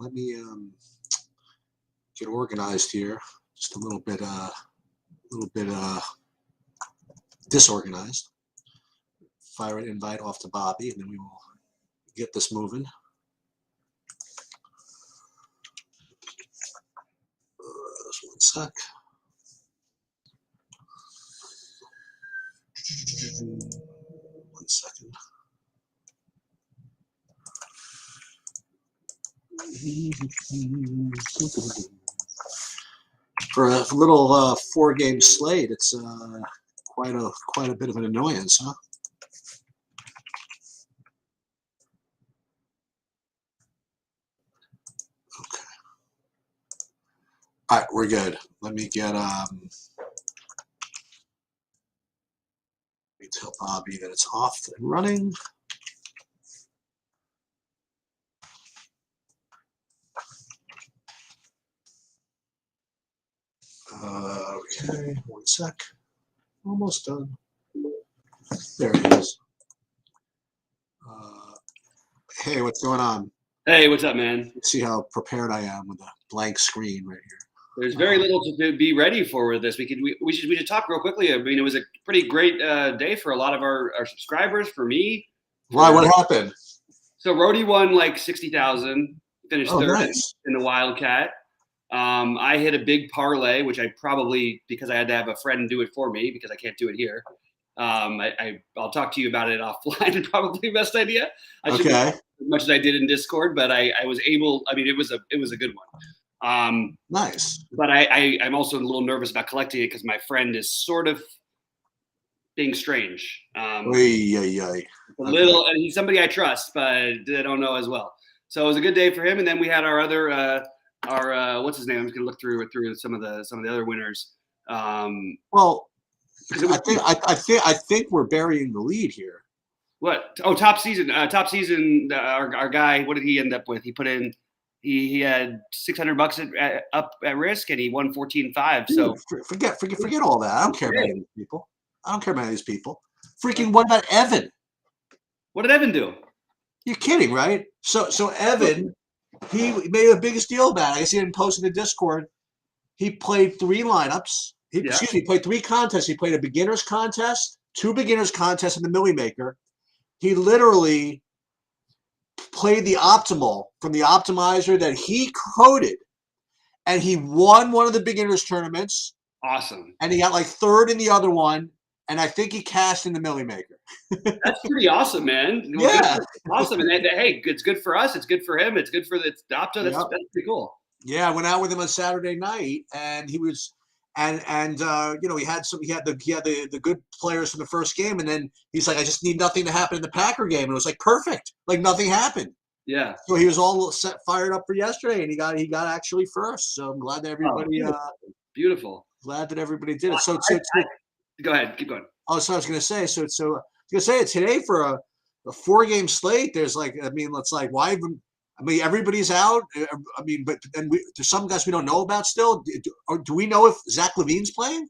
Let me get organized here. Just a little bit disorganized. Fire an invite off to Bobby, and then we will get this moving. Just one sec. One second. For a little 4-game slate, it's quite a bit of an annoyance, huh? Okay. All right, we're good. Let me get let me tell Bobby that it's off and running. Okay, one sec. Almost done. There it is. Hey, what's going on? Hey, what's up, man? See how prepared I am with a blank screen right here. There's very little to be ready for with this. We should talk real quickly. I mean, it was a pretty great day for a lot of our subscribers. For me, Why? What happened? So Rhodey won like 60,000, finished third nice. in the Wildcat. I hit a big parlay, which I probably, because I had to have a friend do it for me because I can't do it here. I'll talk to you about it offline. Probably best idea. Okay. As much as I did in Discord, but I was able. I mean, it was a good one. Nice. But I'm also a little nervous about collecting it because my friend is sort of being strange. A little, and he's somebody I trust, but I don't know as well. So it was a good day for him. And then we had our other, what's his name? I'm just gonna look through some of the other winners. Well, I think we're burying the lead here. What? Oh, top season. Our guy. What did he end up with? He put in. He had $600 up at risk, and he won 14.5. So forget all that. I don't care about these people. Freaking, what about Evan? What did Evan do? You're kidding, right? So Evan, he made the biggest deal about it. I guess he didn't post in the Discord. He played 3 lineups. He played 3 contests. He played a beginner's contest, 2 beginners contests, and the Millie Maker. He literally played the optimal from the optimizer that he coded, and he won one of the beginners tournaments. Awesome. And he got like 3rd in the other one, and I think he cashed in the Millie Maker. That's pretty awesome, man. Yeah. Awesome. And hey, it's good for us. It's good for him. It's good for the opto. That's pretty cool. Yeah, I went out with him on Saturday night, and he was and he had the good players from the first game, and then he's like, I just need nothing to happen in the Packer game, and it was like perfect, like nothing happened. Yeah. So he was all fired up for yesterday, and he got actually first. So I'm glad that everybody beautiful. Glad that everybody did it. So go ahead, keep going. Oh, so I was gonna say today for a 4-game slate. There's it's like why even. I mean, everybody's out. I mean, but then there's some guys we don't know about still. Do we know if Zach Levine's playing?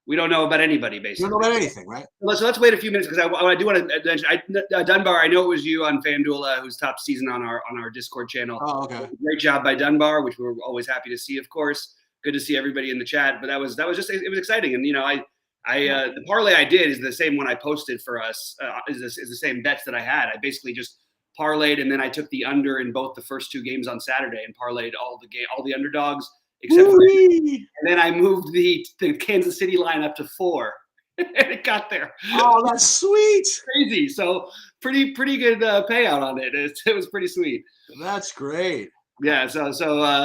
We don't know about anybody, basically. We don't know about anything, right? So let's wait a few minutes because I do want to mention Dunbar. I know it was you on Fanduel who's top season on our Discord channel. Oh, okay. Great job by Dunbar, which we're always happy to see, of course. Good to see everybody in the chat. But that was just, it was exciting. And the parlay I did is the same one I posted for us. Is the same bets that I had. I basically just parlayed, and then I took the under in both the first 2 games on Saturday and parlayed all the underdogs except for and then I moved the Kansas City line up to 4 and it got there. Oh, that's sweet. Crazy. So pretty good payout on it. It was pretty sweet. That's great. Yeah, so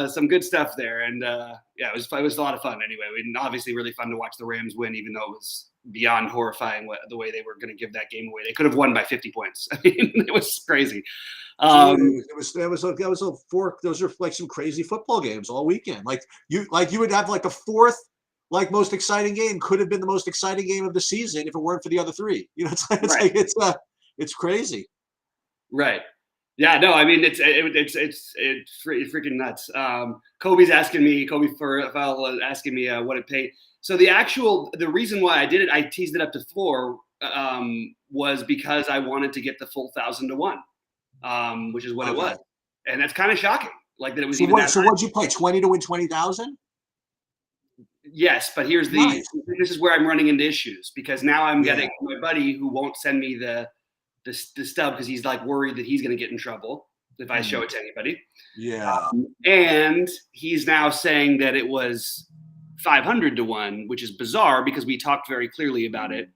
some good stuff there, and it was a lot of fun. Anyway, obviously really fun to watch the Rams win, even though it was beyond horrifying the way they were going to give that game away. They could have won by 50 points. I mean, it was crazy. Those are like some crazy football games all weekend. Like you would have like the 4th most exciting game could have been the most exciting game of the season if it weren't for the other 3. It's crazy. Right. Yeah, no, I mean it's freaking nuts. Kobe Fowle asking me what it paid. So the reason why I did it, I teased it up to 4, was because I wanted to get the full 1,000 to 1, which is what it was, and that's kind of shocking. like that it was So even that. So what'd you play? 20 to win 20,000? Yes, but here's Nice. this is where I'm running into issues because now I'm Yeah. getting my buddy who won't send me the stub because he's like worried that he's going to get in trouble if I show it to anybody. Yeah. And he's now saying that it was 500 to 1, which is bizarre because we talked very clearly about it,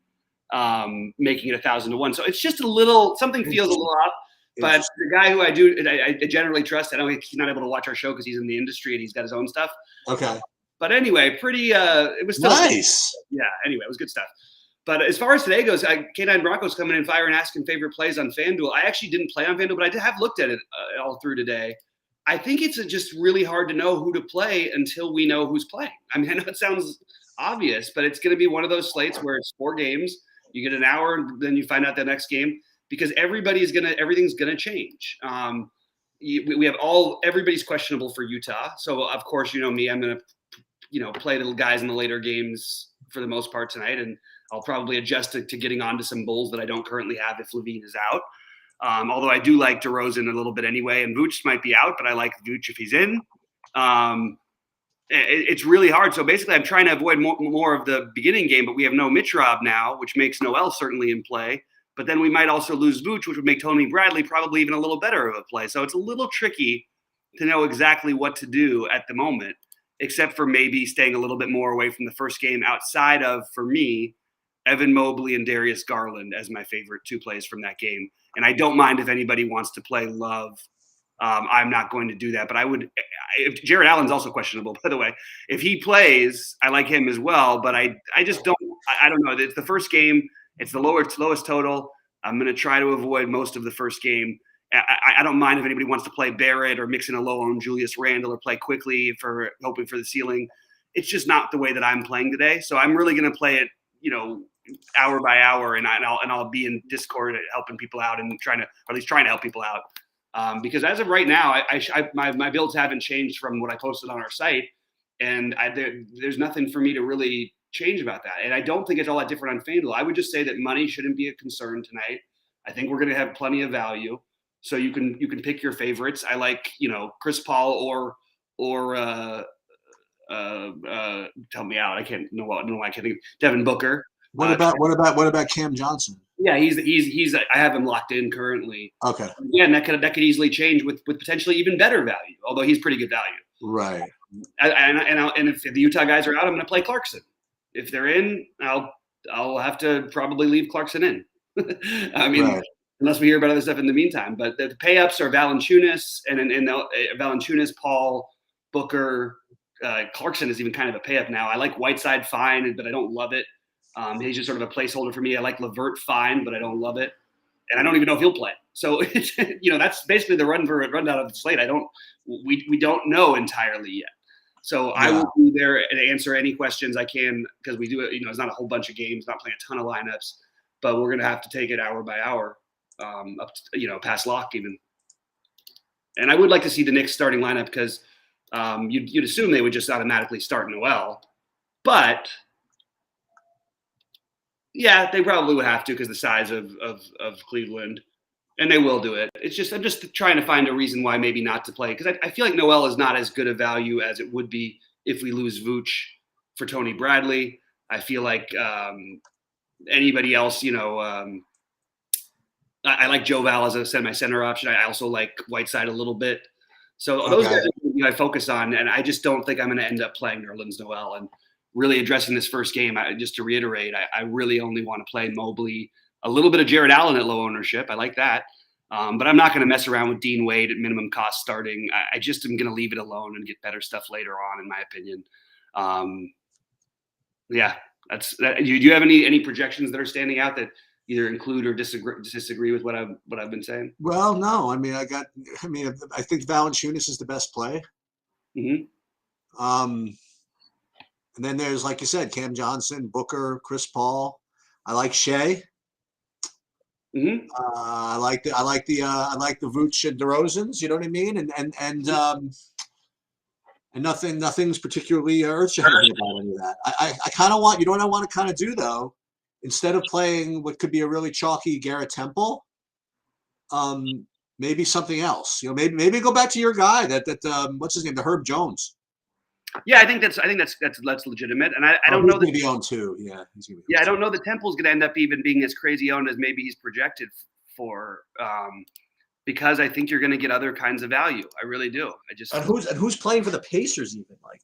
making it 1,000 to 1. So it's just something feels a little off. But the guy who I generally trust, I don't think he's not able to watch our show because he's in the industry and he's got his own stuff. Okay. But anyway, it was still nice. Yeah. Anyway, it was good stuff. But as far as today goes, K9 Broncos coming in fire and asking favorite plays on FanDuel. I actually didn't play on FanDuel, but I have looked at it all through today. I think it's just really hard to know who to play until we know who's playing. I mean, I know it sounds obvious, but it's going to be one of those slates where it's 4 games. You get an hour, and then you find out the next game because everything's going to change. We have everybody's questionable for Utah. So of course, you know me, I'm going to play the guys in the later games for the most part tonight, and I'll probably adjust to getting onto some Bulls that I don't currently have if Levine is out. Although I do like DeRozan a little bit anyway, and Vooch might be out, but I like Vooch if he's in. It's really hard. So basically, I'm trying to avoid more of the beginning game, but we have no Mitrov now, which makes Noel certainly in play. But then we might also lose Vooch, which would make Tony Bradley probably even a little better of a play. So it's a little tricky to know exactly what to do at the moment, except for maybe staying a little bit more away from the first game outside of, for me, Evan Mobley and Darius Garland as my favorite 2 plays from that game. And I don't mind if anybody wants to play Love. I'm not going to do that. But I would – if Jared Allen's also questionable, by the way. If he plays, I like him as well. But I just don't – I don't know. It's the first game. It's the lowest total. I'm going to try to avoid most of the first game. I don't mind if anybody wants to play Barrett or mix in a low-owned Julius Randle or play quickly for hoping for the ceiling. It's just not the way that I'm playing today. So I'm really going to play it, hour by hour, and I'll be in Discord helping people out and trying to help people out. Because as of right now, my builds haven't changed from what I posted on our site, and there's nothing for me to really change about that. And I don't think it's all that different on FanDuel. I would just say that money shouldn't be a concern tonight. I think we're going to have plenty of value. So you can pick your favorites. I like, Chris Paul or tell me out. I don't know why I can't think. Devin Booker. What about Cam Johnson? Yeah, he's I have him locked in currently. Okay. Yeah, and that could easily change with potentially even better value. Although he's pretty good value. Right. And if the Utah guys are out, I'm going to play Clarkson. If they're in, I'll have to probably leave Clarkson in. I mean. Right. Unless we hear about other stuff in the meantime. But the pay-ups are Valanciunas and Valanciunas, Paul, Booker. Clarkson is even kind of a pay-up now. I like Whiteside fine, but I don't love it. He's just sort of a placeholder for me. I like LeVert fine, but I don't love it. And I don't even know if he'll play. So, that's basically the rundown of the slate. We don't know entirely yet. So I will be there and answer any questions I can because we do it. It's not a whole bunch of games, not playing a ton of lineups, but we're going to have to take it hour by hour. Up to, past lock even. And I would like to see the Knicks starting lineup because you'd assume they would just automatically start Noel. But, yeah, they probably would have to because the size of Cleveland. And they will do it. It's just I'm just trying to find a reason why maybe not to play because I feel like Noel is not as good a value as it would be if we lose Vooch for Tony Bradley. I feel like anybody else, I like Joe Val as a semi-center option. I also like Whiteside a little bit. So those guys I focus on, and I just don't think I'm going to end up playing Nerlens Noel. And really addressing this first game, just to reiterate, I really only want to play Mobley, a little bit of Jared Allen at low ownership. I like that. But I'm not going to mess around with Dean Wade at minimum cost starting. I just am going to leave it alone and get better stuff later on, in my opinion. That's that. Do you have any projections that are standing out that either include or disagree with what I've been saying? Well, no. I think Valanciunas is the best play. Mm-hmm. And then there's, like you said, Cam Johnson, Booker, Chris Paul. I like Shea. Mm-hmm. I like the Vooch and DeRozans. You know what I mean? And nothing's particularly earth-shattering about any of that. I kind of want, what I want to kind of do though, instead of playing what could be a really chalky Garrett Temple, maybe something else. Maybe go back to your guy that what's his name, the Herb Jones. Yeah, I think that's legitimate, and I don't know that he's going to be owned too. Yeah, he's going to be. Yeah, I don't know that Temple's going to end up even being as crazy owned as maybe he's projected for, because I think you're going to get other kinds of value. I really do. And who's playing for the Pacers even? Like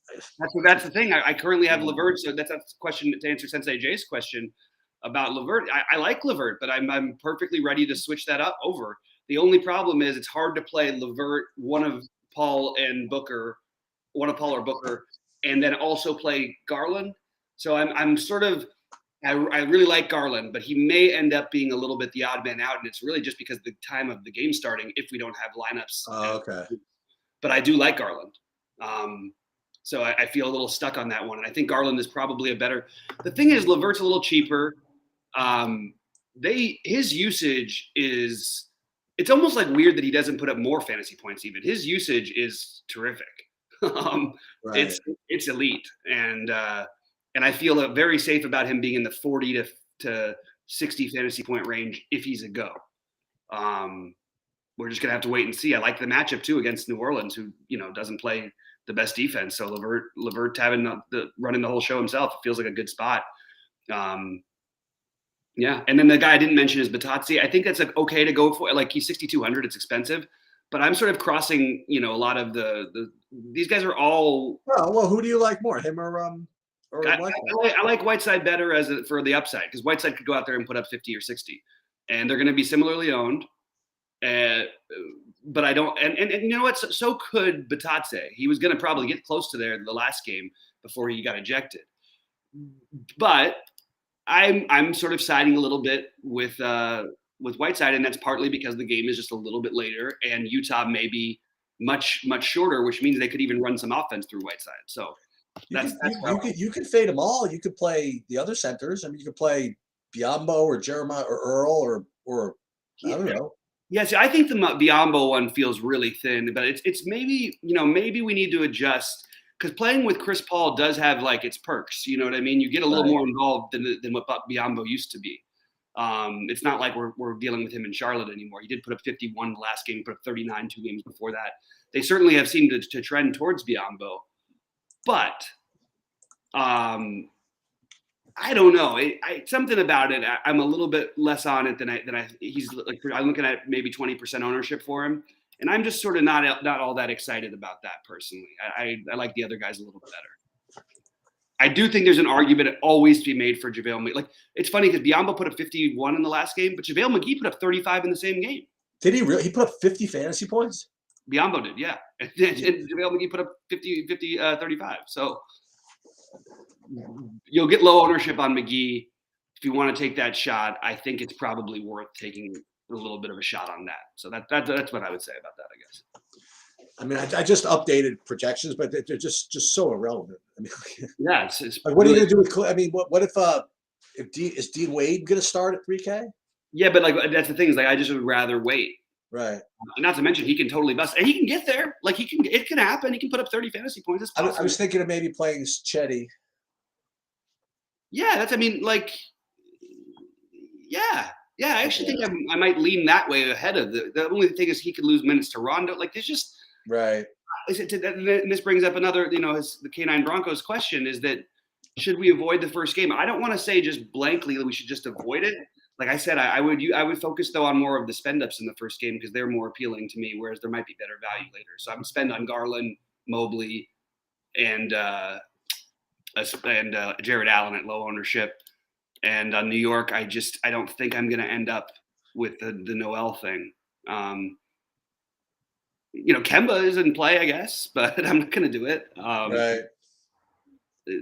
that's the thing. I currently have LeVert, so that's a question to answer Sensei Jay's question about LeVert. I like LeVert, but I'm perfectly ready to switch that up over. The only problem is it's hard to play LeVert, one of Paul or Booker, and then also play Garland. So I'm sort of, I really like Garland, but he may end up being a little bit the odd man out, and it's really just because of the time of the game starting if we don't have lineups. Oh, okay. But I do like Garland. So I feel a little stuck on that one, and I think Garland is probably a better. The thing is, LeVert's a little cheaper. His usage is, it's almost like weird that he doesn't put up more fantasy points even. His usage is terrific. Right. It's elite, and I feel very safe about him being in the 40 to 60 fantasy point range if he's a go. We're just gonna have to wait and see. I like the matchup too against New Orleans, who doesn't play the best defense. So LeVert having running the whole show himself, it feels like a good spot. Yeah, and then the guy I didn't mention is Batazzi. I think that's okay to go for. Like he's 6,200. It's expensive, but I'm sort of crossing. A lot of these guys are all. Oh, well, who do you like more, him or I like Whiteside better for the upside, because Whiteside could go out there and put up 50 or 60, and they're going to be similarly owned. But I don't, and you know what? So could Batazzi. He was going to probably get close to there in the last game before he got ejected. But I'm sort of siding a little bit with Whiteside, and that's partly because the game is just a little bit later, and Utah may be much shorter, which means they could even run some offense through Whiteside. So you could fade them all. You could play the other centers. I mean, you could play Biyombo or Jeremiah or Earl or I don't know. Yeah, see, I think the Biyombo one feels really thin, but it's maybe maybe we need to adjust, because playing with Chris Paul does have like its perks. You know what I mean? You get a little more involved than what Biyombo used to be. It's not like we're dealing with him in Charlotte anymore. He did put up 51 the last game, put up 39 2 games before that. They certainly have seemed to trend towards Biyombo, but I don't know. Something about it. I'm a little bit less on it than I. He's like, I'm looking at maybe 20% ownership for him, and I'm just sort of not all that excited about that personally. I like the other guys a little bit better. I do think there's an argument always to be made for JaVale McGee. Like, it's funny because Biyombo put up 51 in the last game, but JaVale McGee put up 35 in the same game. Did he really? He put up 50 fantasy points? Biyombo did, yeah. And JaVale McGee put up 35. So you'll get low ownership on McGee. If you want to take that shot, I think it's probably worth taking a little bit of a shot on that. So that's what I would say about that, I guess. I mean, I just updated projections, but they're just so irrelevant. I mean, yeah, it's like, what are you going to do with? I mean, what if is Dean Wade going to start at 3K? Yeah, but like that's the thing is, like, I just would rather wait. Right. Not to mention he can totally bust, and he can get there. Like it can happen. He can put up 30 fantasy points. I was thinking of maybe playing Chetty. Yeah, I actually think I might lean that way ahead of the only thing is he could lose minutes to Rondo. Like there's just right. And this brings up another, the K9 Broncos question is that should we avoid the first game? I don't want to say just blankly that we should just avoid it. Like I said, I would focus though on more of the spend ups in the first game because they're more appealing to me, whereas there might be better value later. So I'm spend on Garland, Mobley, and Jared Allen at low ownership. And on New York, I don't think I'm going to end up with the Noel thing. Kemba is in play, I guess, but I'm not going to do it. Right. A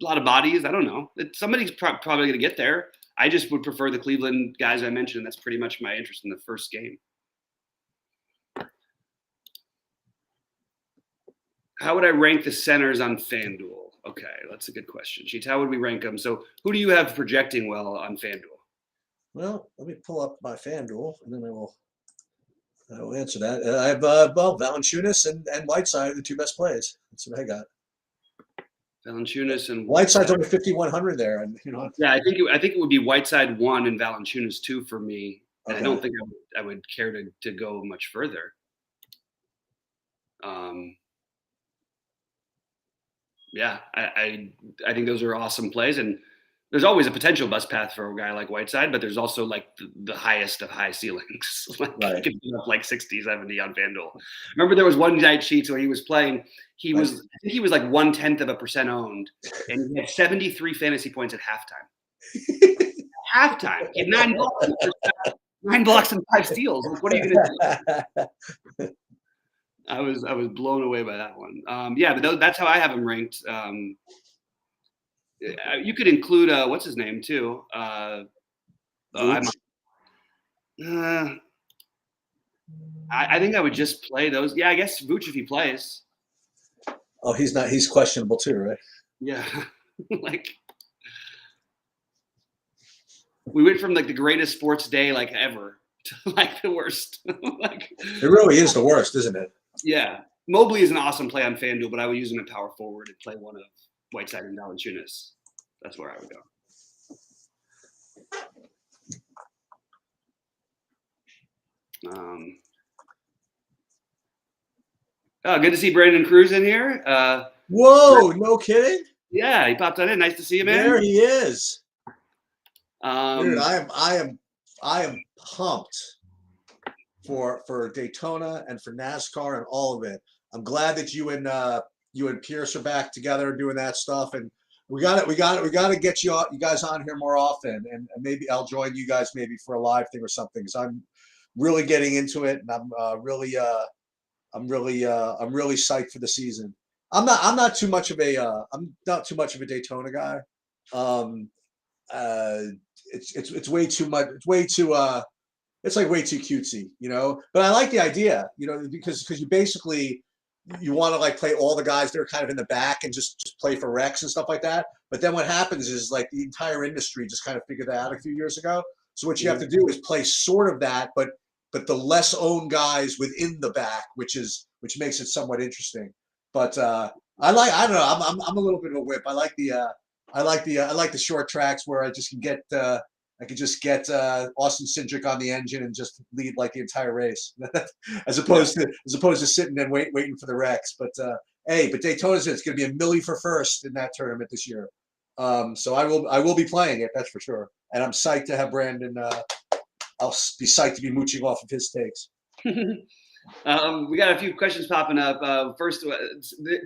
lot of bodies. I don't know. Somebody's probably going to get there. I just would prefer the Cleveland guys I mentioned. That's pretty much my interest in the first game. How would I rank the centers on FanDuel? Okay, that's a good question. Sheets, how would we rank them? So who do you have projecting well on FanDuel? Well, let me pull up my FanDuel, and then I will answer that. I have Valanciunas and Whiteside are the two best plays. That's what I got. Valanciunas and Whiteside's over 5,100 there, and Yeah, I think it would be Whiteside 1 and Valanciunas 2 for me. And I don't think I would care to go much further. Yeah, I think those are awesome plays, and there's always a potential bust path for a guy like Whiteside, but there's also like the highest of high ceilings. Like Right. he could be up like 60, 70 on FanDuel. Remember there was one night sheets where he was playing, I think he was like 1/10% owned, and he had 73 fantasy points at halftime. Halftime. He had 9 blocks and 5 steals. Like, what are you gonna do? I was blown away by that one. Yeah, but that's how I have him ranked. You could include what's his name too. I think I would just play those. Yeah, I guess Vooch if he plays. Oh, he's not. He's questionable too, right? Yeah, like we went from like the greatest sports day like ever to like the worst. Like it really is the worst, isn't it? Yeah, Mobley is an awesome play on FanDuel, but I would use him at power forward and play one of Whiteside and Valanciunas. That's where I would go. Good to see Brandon Cruz in here. Whoa, no kidding. Yeah, he popped on in. Nice to see you, man. There he is. Dude, I am pumped for Daytona and for NASCAR and all of it. I'm glad that you and Pierce are back together doing that stuff, and we got to get you guys on here more often, and maybe I'll join you guys maybe for a live thing or something, because I'm really getting into it, and I'm really psyched for the season. I'm not too much of a Daytona guy. It's way too much. It's way too it's like way too cutesy, you know. But I like the idea, you know, because you basically you want to like play all the guys that are kind of in the back and just play for Rex and stuff like that. But then what happens is like the entire industry just kind of figured that out a few years ago. So what you have to do is play sort of that, but the less owned guys within the back, which makes it somewhat interesting. But I don't know. I'm a little bit of a whip. I like the short tracks where I just can get Austin Cindric on the engine and just lead like the entire race, as opposed to sitting and waiting for the wrecks. But Daytona's it's going to be a milli for first in that tournament this year. So I will be playing it, that's for sure. And I'm psyched to have Brandon. I'll be psyched to be mooching off of his takes. We got a few questions popping up. First,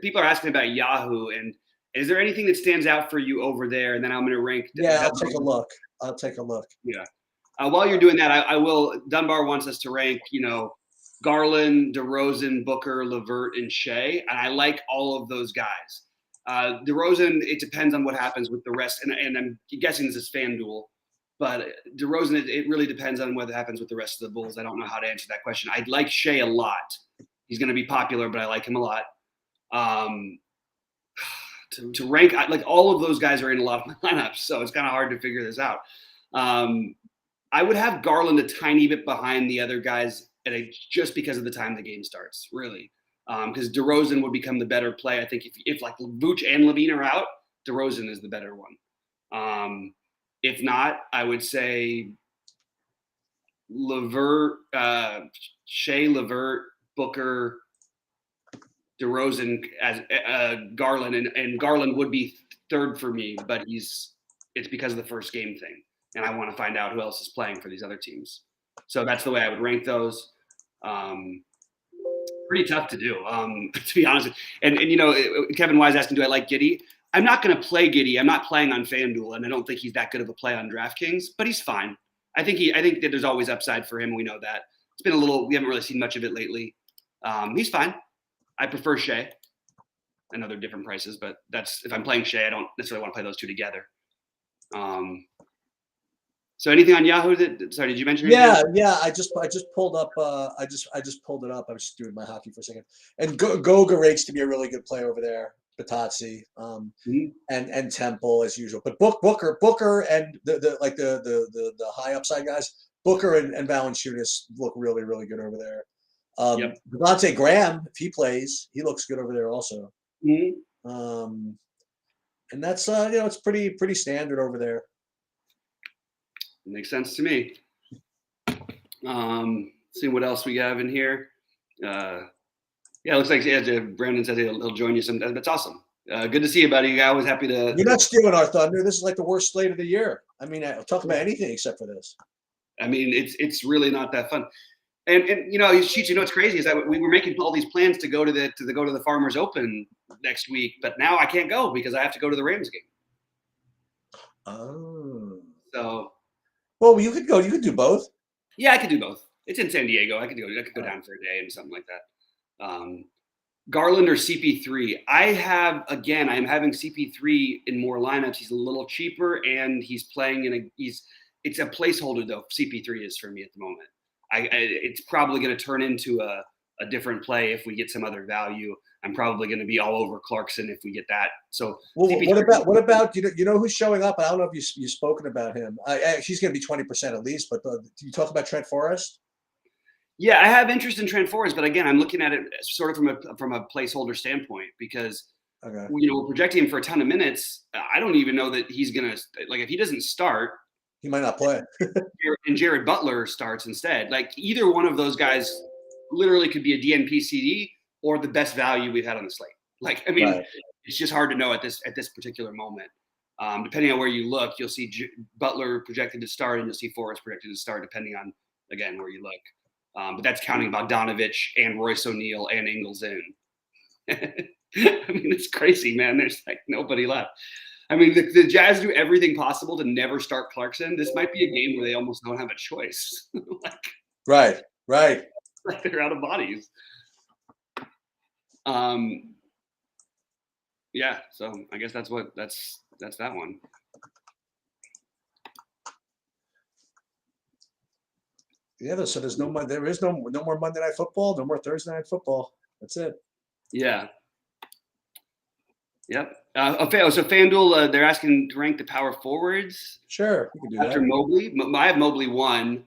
people are asking about Yahoo, and is there anything that stands out for you over there? And then I'm going to rank. Yeah, I'll take a look. Yeah. While you're doing that, I will. Dunbar wants us to rank, Garland, DeRozan, Booker, LeVert, and Shea, and I like all of those guys. DeRozan, it depends on what happens with the rest, and I'm guessing this is FanDuel. But DeRozan, it really depends on what happens with the rest of the Bulls. I don't know how to answer that question. I'd like Shea a lot. He's going to be popular, but I like him a lot. To rank, like all of those guys are in a lot of my lineups, so it's kind of hard to figure this out. I would have Garland a tiny bit behind the other guys, just because of the time the game starts, really. Because DeRozan would become the better play. I think if like Vooch and Levine are out, DeRozan is the better one. If not, I would say LeVert, Shea, LeVert, Booker, DeRozan as Garland, and Garland would be third for me, but it's because of the first game thing, and I want to find out who else is playing for these other teams. So that's the way I would rank those. Pretty tough to do, to be honest. And Kevin Wise asking, do I like Giddey? I'm not going to play Giddey. I'm not playing on FanDuel, and I don't think he's that good of a play on DraftKings, but he's fine. I think that there's always upside for him. We know that. It's been we haven't really seen much of it lately. He's fine. I prefer Shea. I know they're different prices, but if I'm playing Shea, I don't necessarily want to play those two together. So anything on Yahoo sorry, did you mention anything? Yeah. I just pulled up. I just pulled it up. I was just doing my hockey for a second. And Goga rates to be a really good player over there. Batazzi, and Temple as usual. But Booker and the high upside guys, Booker and Valanciunas look really, really good over there. Devontae Graham, if he plays, he looks good over there also. And that's it's pretty standard over there. Makes sense to me. See what else we have in here. Yeah, it looks like Brandon said he'll join you sometime. That's awesome. Good to see you, buddy. I'm always happy to. You're not stealing our thunder. This is like the worst slate of the year. I mean, I'll talk about anything except for this. I mean, it's really not that fun. And Sheets, what's crazy is that we were making all these plans to go to the Farmers Open next week, but now I can't go because I have to go to the Rams game. Oh. So. Well, you could go. You could do both. Yeah, I could do both. It's in San Diego. I could go down for a day and something like that. Garland or CP3. I am having CP3 in more lineups. He's a little cheaper and he's playing it's a placeholder though. CP3 is for me at the moment. It's probably going to turn into a different play if we get some other value. I'm probably going to be all over Clarkson if we get that. So well, what about you know who's showing up? I don't know if you've spoken about him. He's going to be 20% at least. But do you talk about Trent Forest? Yeah, I have interest in Trent Forest, but again, I'm looking at it sort of from a placeholder standpoint because we're projecting him for a ton of minutes. I don't even know that he's gonna if he doesn't start, he might not play. And Jared Butler starts instead. Like either one of those guys, literally could be a DNP CD or the best value we've had on the slate. It's just hard to know at this particular moment. Depending on where you look, you'll see Butler projected to start, and you'll see Forrest projected to start, depending on again where you look. But that's counting Bogdanovich and Royce O'Neal and Ingles in. I mean, it's crazy, man. There's nobody left. I mean, the Jazz do everything possible to never start Clarkson. This might be a game where they almost don't have a choice. Right. Like they're out of bodies. Yeah. So I guess that's that one. Yeah, so there is no more Monday Night Football, no more Thursday Night Football. That's it. Yeah. Yep. So Fanduel, they're asking to rank the power forwards. Sure, you can do after that. Mobley. I have Mobley 1,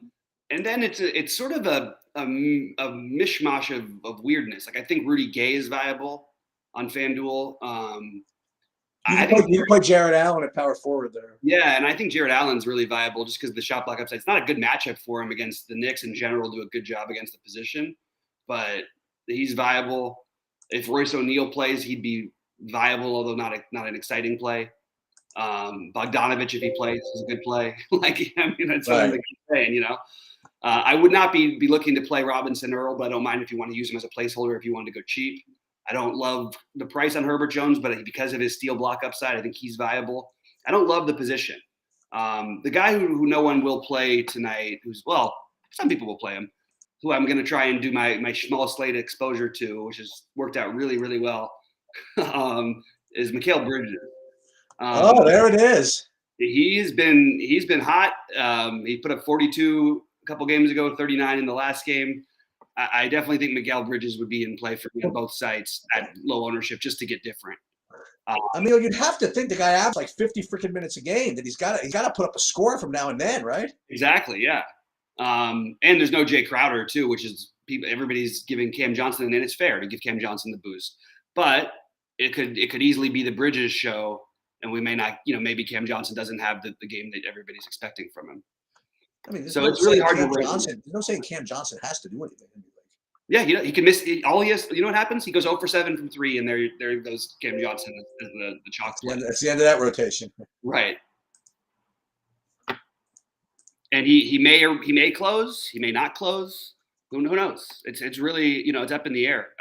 and then it's sort of a mishmash of weirdness. Like I think Rudy Gay is viable on Fanduel. You can play Jared Allen at power forward there. Yeah, and I think Jared Allen's really viable just because the shot block upside. It's not a good matchup for him against the Knicks in general. Do a good job against the position, but he's viable. If Royce O'Neal plays, he'd be viable, although not an exciting play. Bogdanovich, if he plays, is a good play. That's what I'm saying. I would not be looking to play Robinson Earl, but I don't mind if you want to use him as a placeholder if you want to go cheap. I don't love the price on Herbert Jones, but because of his steal block upside, I think he's viable. I don't love the position. The guy who no one will play tonight, some people will play him, who I'm going to try and do my small slate exposure to, which has worked out really, really well, is Mikhail Bridges. There it is. He's been hot. He put up 42 a couple games ago, 39 in the last game. I definitely think Mikhail Bridges would be in play for me on both sites at low ownership just to get different. I mean, you'd have to think the guy averages like 50 freaking minutes a game. That he's got to put up a score from now and then, right? Exactly, yeah. And there's no Jay Crowder too, which is everybody's giving Cam Johnson, and it's fair to give Cam Johnson the boost. But it could easily be the Bridges show, and we may not. Maybe Cam Johnson doesn't have the game that everybody's expecting from him. I mean, so it's really hard to rate. There's no saying Cam Johnson has to do anything. Yeah, he can miss all he has. You know what happens? He goes 0 for 7 from 3, and there goes Cam Johnson as the chalk play. That's the end of that rotation. Right. And he may close. He may not close. Who knows? It's really it's up in the air.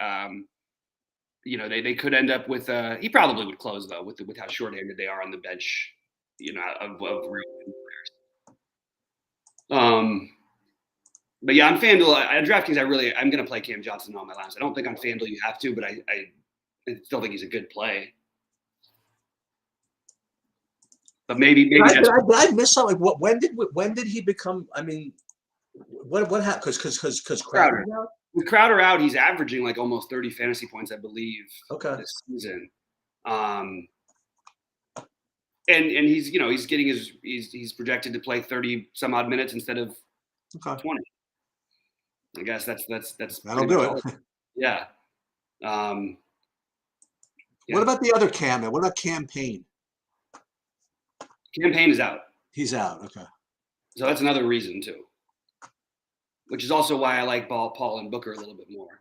They could end up with he probably would close though with how short-handed they are on the bench. Of real players. But yeah, on FanDuel, on DraftKings, I'm going to play Cam Johnson on my lines. I don't think on FanDuel you have to, but I still think he's a good play. But maybe I missed something. When did he become? I mean, what happened? Because Crowder out? With Crowder out, he's averaging like almost 30 fantasy points, I believe. Okay. This season. And he's getting he's projected to play 30 some odd minutes instead of 20. I guess that's that'll do it. Yeah. What about the other Cam? What about Campaign? Campaign is out. He's out. Okay. So that's another reason too. which is also why I like Paul and Booker a little bit more.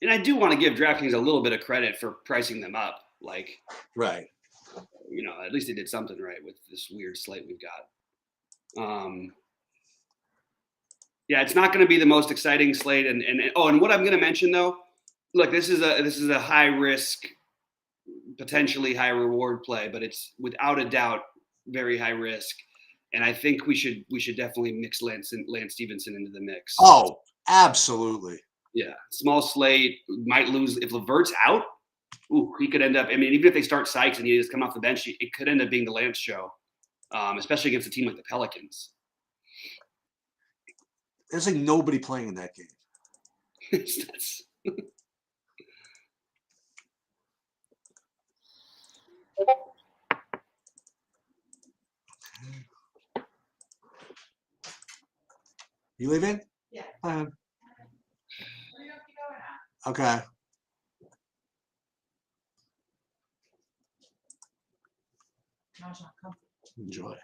And I do want to give DraftKings a little bit of credit for pricing them up. Like, right. At least they did something right with this weird slate we've got. Yeah, it's not going to be the most exciting slate. And what I'm going to mention though, look, this is a high risk, potentially high reward play, but it's without a doubt very high risk. And I think we should definitely mix Lance Stevenson into the mix. Oh, absolutely. Yeah, small slate, might lose if Levert's out. Ooh, he could end up. I mean, even if they start Sykes and he just come off the bench, it could end up being the Lance show, especially against a team like the Pelicans. There's like nobody playing in that game. You leaving? Yeah. Okay. Enjoy.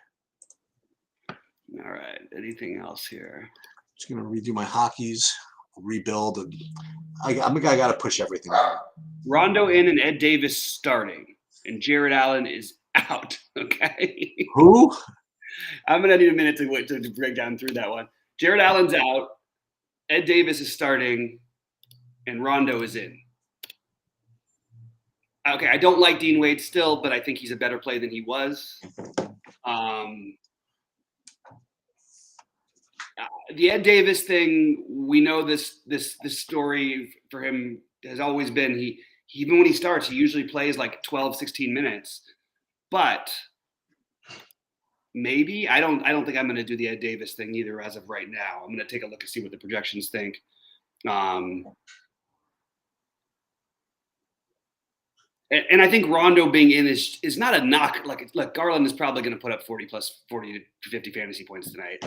All right. Anything else here? Just gonna redo my hockeys, rebuild, and I got to push everything out. Rondo in and Ed Davis starting, and Jared Allen is out. Okay. Who? I'm gonna need a minute to break down through that one. Jared Allen's out. Ed Davis is starting, and Rondo is in. Okay, I don't like Dean Wade still, but I think he's a better play than he was. The Ed Davis thing, we know this story for him has always been he even when he starts, he usually plays like 12, 16 minutes. But maybe I don't think I'm going to do the Ed Davis thing either as of right now. I'm going to take a look and see what the projections think. And I think Rondo being in is not a knock. Like Garland is probably going to put up 40 to 50 fantasy points tonight.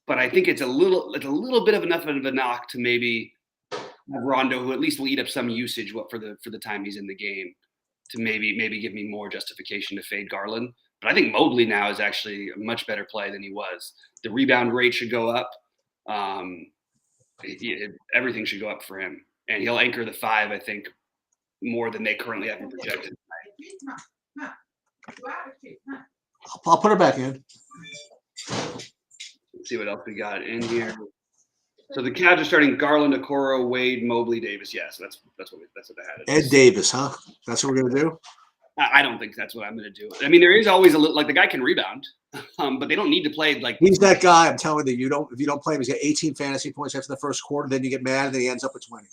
But I think it's a little bit of enough of a knock to maybe have Rondo, who at least will eat up some usage for the time he's in the game, to maybe give me more justification to fade Garland. But I think Mobley now is actually a much better play than he was. The rebound rate should go up. Everything should go up for him, and he'll anchor the 5. I think more than they currently have projected. I'll put her back in. Let's see what else we got in here. So the Cavs are starting Garland, Okoro, Wade, Mobley, Davis. Yes, that's what I had. Ed Davis, huh? That's what we're gonna do. I don't think that's what I'm gonna do. I mean, there is always a little, like, the guy can rebound, but they don't need to play like. He's that guy. I'm telling you, if you don't play him, he's got 18 fantasy points after the first quarter. Then you get mad, and then he ends up with 20.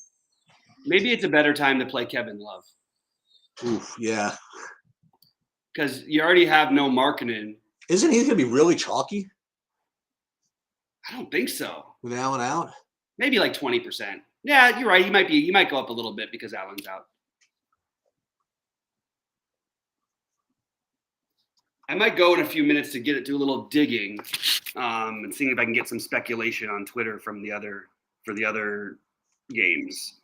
Maybe it's a better time to play Kevin Love. Oof, yeah. Because you already have no Markkanen. Isn't he going to be really chalky? I don't think so. With Allen out? Maybe like 20%. Yeah, you're right. He might go up a little bit because Allen's out. I might go in a few minutes to do a little digging, and seeing if I can get some speculation on Twitter for the other games.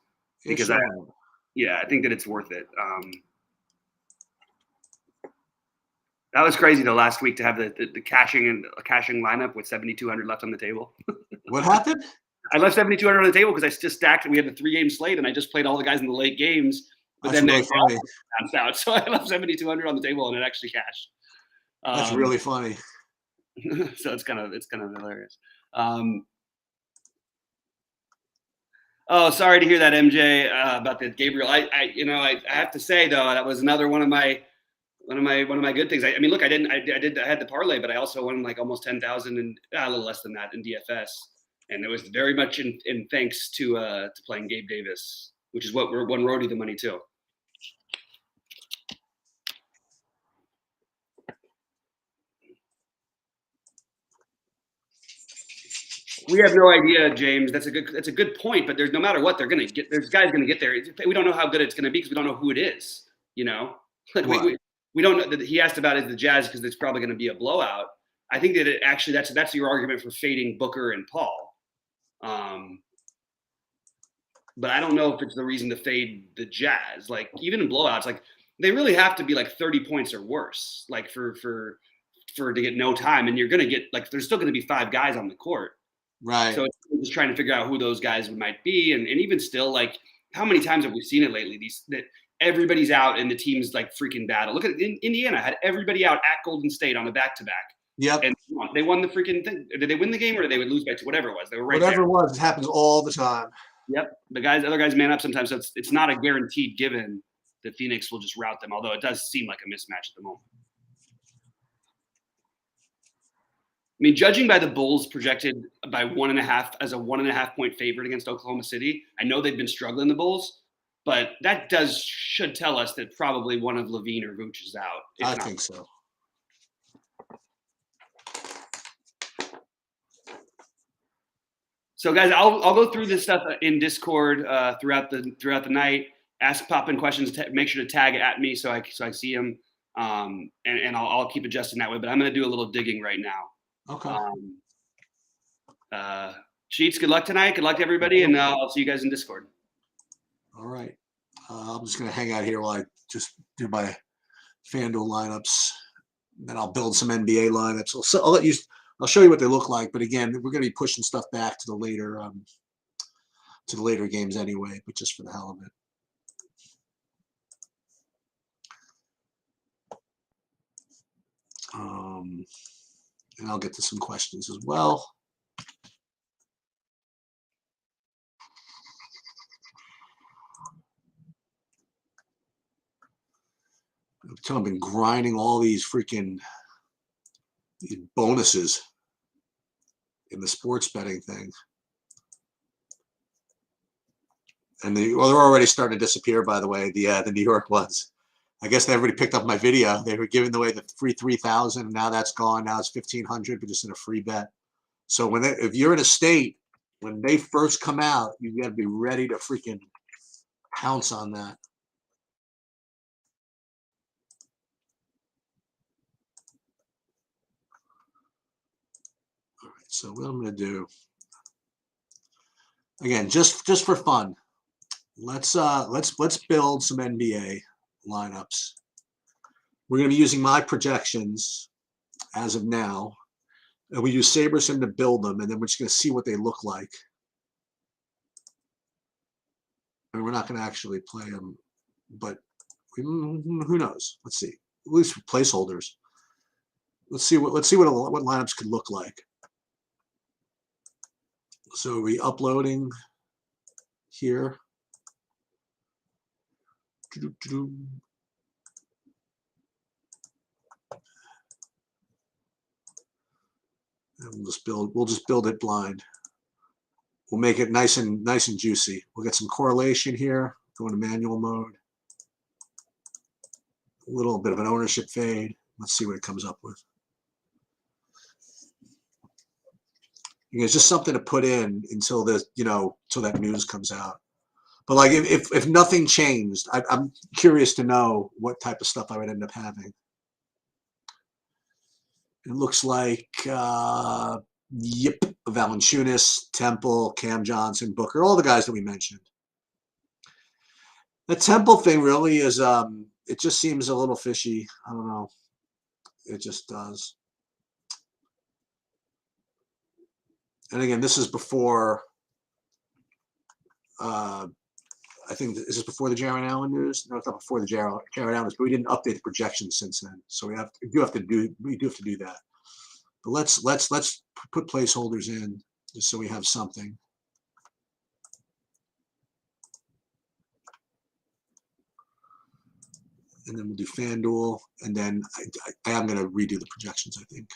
Because I think that it's worth it. That was crazy though last week to have the caching lineup with 7,200 left on the table. What happened? I left 7,200 on the table because I just stacked. We had the 3-game slate, and I just played all the guys in the late games. But That's then really funny. Bounced out, so I left 7,200 on the table, and it actually cashed. That's really funny. So it's kind of hilarious. Oh, sorry to hear that, MJ, about the Gabriel. I have to say though, that was another one of my good things. I mean, look, I had the parlay, but I also won like almost 10,000 and a little less than that in DFS, and it was very much in thanks to playing Gabe Davis, which is what won Rody the money too. We have no idea, James. That's a good point. But there's no matter what they're going to get. There's guys going to get there. We don't know how good it's going to be because we don't know who it is. You know, like we don't know. That he asked about is the Jazz because it's probably going to be a blowout. I think that that's your argument for fading Booker and Paul. But I don't know if it's the reason to fade the Jazz. Like even in blowouts, like they really have to be like 30 points or worse, like for to get no time. And you're going to get like there's still going to be 5 guys on the court. Right. So it's just trying to figure out who those guys might be, and even still, like, how many times have we seen it lately? That everybody's out and the team's like freaking battle. Look at Indiana had everybody out at Golden State on a back-to-back, Yep. and they won the freaking thing. Did they win the game or did they would lose by two? Whatever it was, they were right Whatever there. it was, it happens all the time. Yep, other guys man up sometimes. So it's not a guaranteed given that Phoenix will just rout them. Although it does seem like a mismatch at the moment. I mean, judging by the Bulls projected by 1.5 as a 1.5 point favorite against Oklahoma City, I know they've been struggling, the Bulls, but that should tell us that probably one of Levine or Vooch is out. I think so. So, guys, I'll go through this stuff in Discord throughout the night. Ask pop-in questions. Make sure to tag it at me so I see them, and I'll keep adjusting that way. But I'm going to do a little digging right now. Okay. Sheets, good luck tonight. Good luck to everybody, and I'll see you guys in Discord. All right. I'm just going to hang out here while I just do my FanDuel lineups. Then I'll build some NBA lineups. I'll show you what they look like. But again, we're going to be pushing stuff back to the later games anyway, but just for the hell of it. And I'll get to some questions as well. I've been grinding all these bonuses in the sports betting thing. And they're already starting to disappear, by the way, the New York ones. I guess everybody picked up my video. They were giving away the free 3,000, and now that's gone. Now it's 1,500, but just in a free bet. So if you're in a state, when they first come out, you got to be ready to freaking pounce on that. All right. So what I'm going to do, again, just for fun, let's build some NBA lineups. We're going to be using my projections as of now, and we use SaberSim to build them, and then we're just going to see what they look like. I mean, we're not going to actually play them, but who knows? Let's see. At least for placeholders. Let's see what lineups could look like. So are we uploading here? And we'll just build it blind. We'll make it nice and juicy. We'll get some correlation here, go into manual mode. A little bit of an ownership fade. Let's see what it comes up with. It's just something to put in until till that news comes out. But like if nothing changed, I'm curious to know what type of stuff I would end up having. It looks like, Valanciunas, Temple, Cam Johnson, Booker, all the guys that we mentioned. The Temple thing really is, it just seems a little fishy. I don't know. It just does. And again, this is before, I think this is before the Jaron Allen news. No, it's not before the Jaron Allen news, but we didn't update the projections since then. So we do have to do that. But let's put placeholders in just so we have something. And then we'll do FanDuel, and then I am going to redo the projections, I think.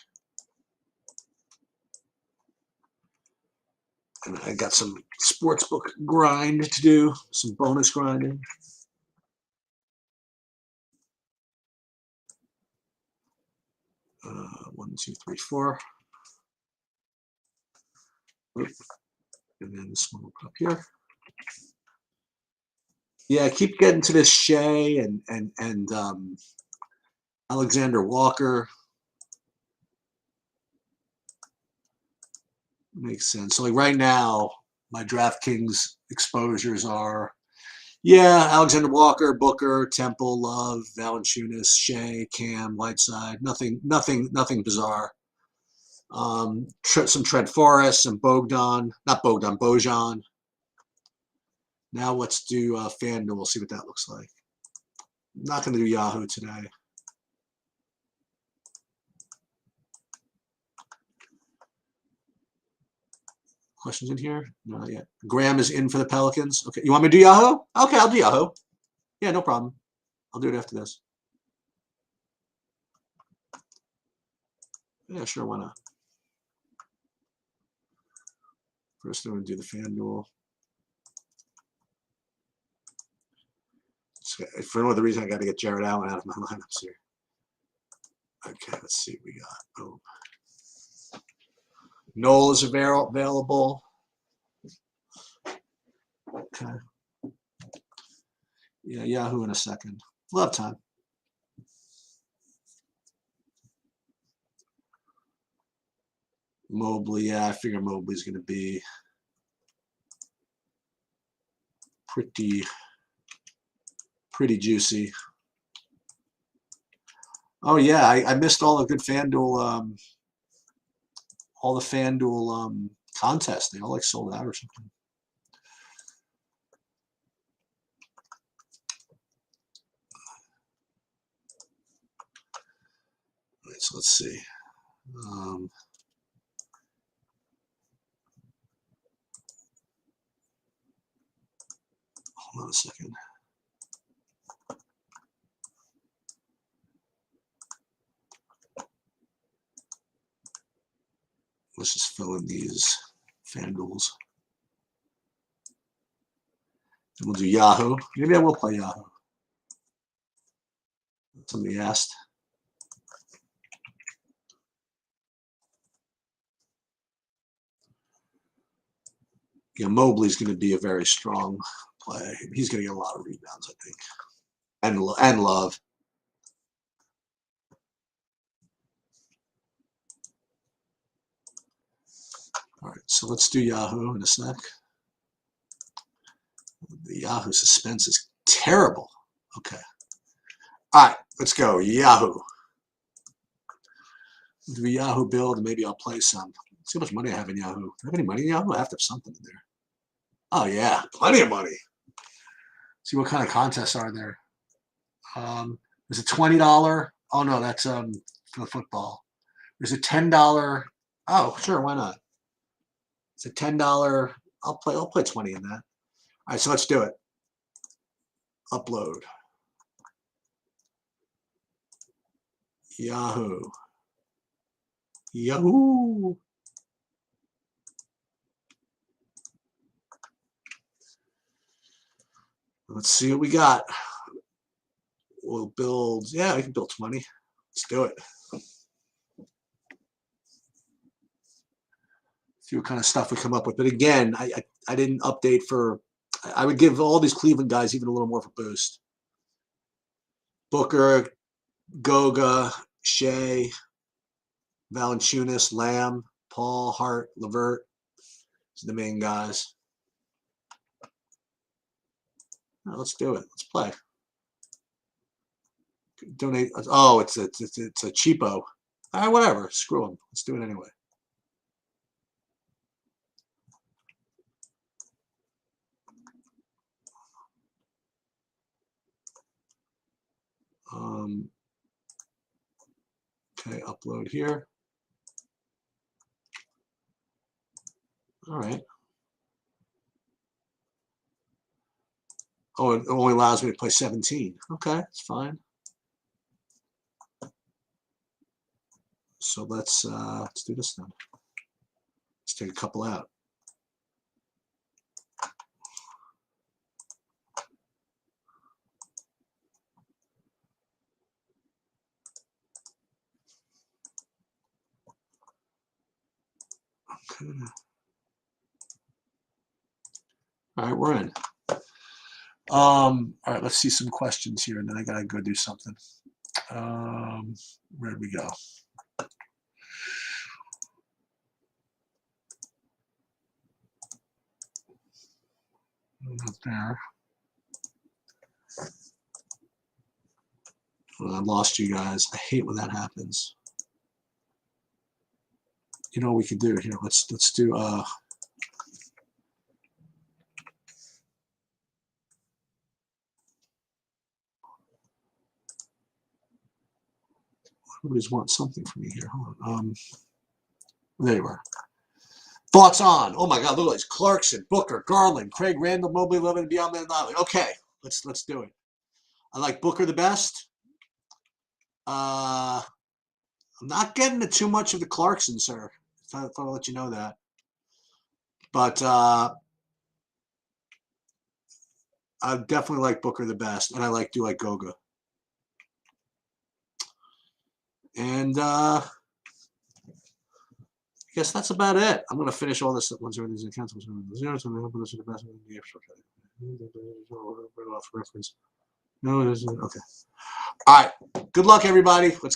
And I got some sportsbook grind to do, some bonus grinding. One, two, three, four. And then this one will put up here. Yeah, I keep getting to this Shea and Alexander Walker. Makes sense. So like right now, my DraftKings exposures are, Alexander Walker, Booker, Temple, Love, Valanciunas, Shea, Cam, Whiteside. Nothing bizarre. Some Trent Forest, some Bojan. Now let's do Fanduel, see what that looks like. I'm not going to do Yahoo today. Questions in here? No, not yet. Graham is in for the Pelicans. Okay, you want me to do Yahoo? Okay, I'll do Yahoo. Yeah, no problem. I'll do it after this. Yeah, sure, why not? First, I'm going to do the Fanduel. So for no other reason, I got to get Jared Allen out of my lineups here. Okay, let's see what we got. Oh. Noel is available. Okay. Yeah, Yahoo in a second. We'll have time. Mobley, yeah, I figure Mobley's going to be pretty juicy. Oh yeah, I missed all the good FanDuel, contests. They all like sold out or something. All right, so let's see. Hold on a second. Let's just fill in these FanDuels. And we'll do Yahoo. Maybe I will play Yahoo. Somebody asked. Yeah, Mobley's going to be a very strong play. He's going to get a lot of rebounds, I think, and Love. All right, so let's do Yahoo in a sec. The Yahoo suspense is terrible. Okay. All right, let's go. Yahoo. Do a Yahoo build, and maybe I'll play some. Let's see how much money I have in Yahoo. Do I have any money in Yahoo? I have to have something in there. Oh, yeah, plenty of money. See what kind of contests are there. There's a $20. Oh, no, that's for the football. There's a $10. Oh, sure, why not? It's a $10. I'll play 20 in that. All right, so let's do it. Upload. Yahoo. Yahoo. Let's see what we got. We'll build. Yeah, we can build 20. Let's do it. See what kind of stuff we come up with. But again, I didn't update for. I would give all these Cleveland guys even a little more of a boost. Booker, Goga, Shea, Valanciunas, Lamb, Paul, Hart, LeVert. These are the main guys. Right, let's do it. Let's play. Donate. Oh, it's a cheapo. All right, whatever. Screw them. Let's do it anyway. Okay, upload here. All right. Oh, it only allows me to play 17. Okay, that's fine. So let's do this then. Let's take a couple out. Okay. All right, we're in. All right, let's see some questions here, and then I gotta go do something. Where'd we go? Not there. Well, I lost you guys. I hate when that happens. You know what we can do here? Let's do everybody's wanting something from me here. Hold on. There you are. Thoughts on? Oh my God! Look at this: Clarkson, Booker, Garland, Craig, Randall, Mobley, Levin, beyond that. Okay, let's do it. I like Booker the best. I'm not getting to too much of the Clarkson, sir. I thought I'd let you know that. But I definitely like Booker the best, and I do like Goga. And I guess that's about it. I'm going to finish all this once these accounts. Off reference. No, okay. All right. Good luck, everybody. Let's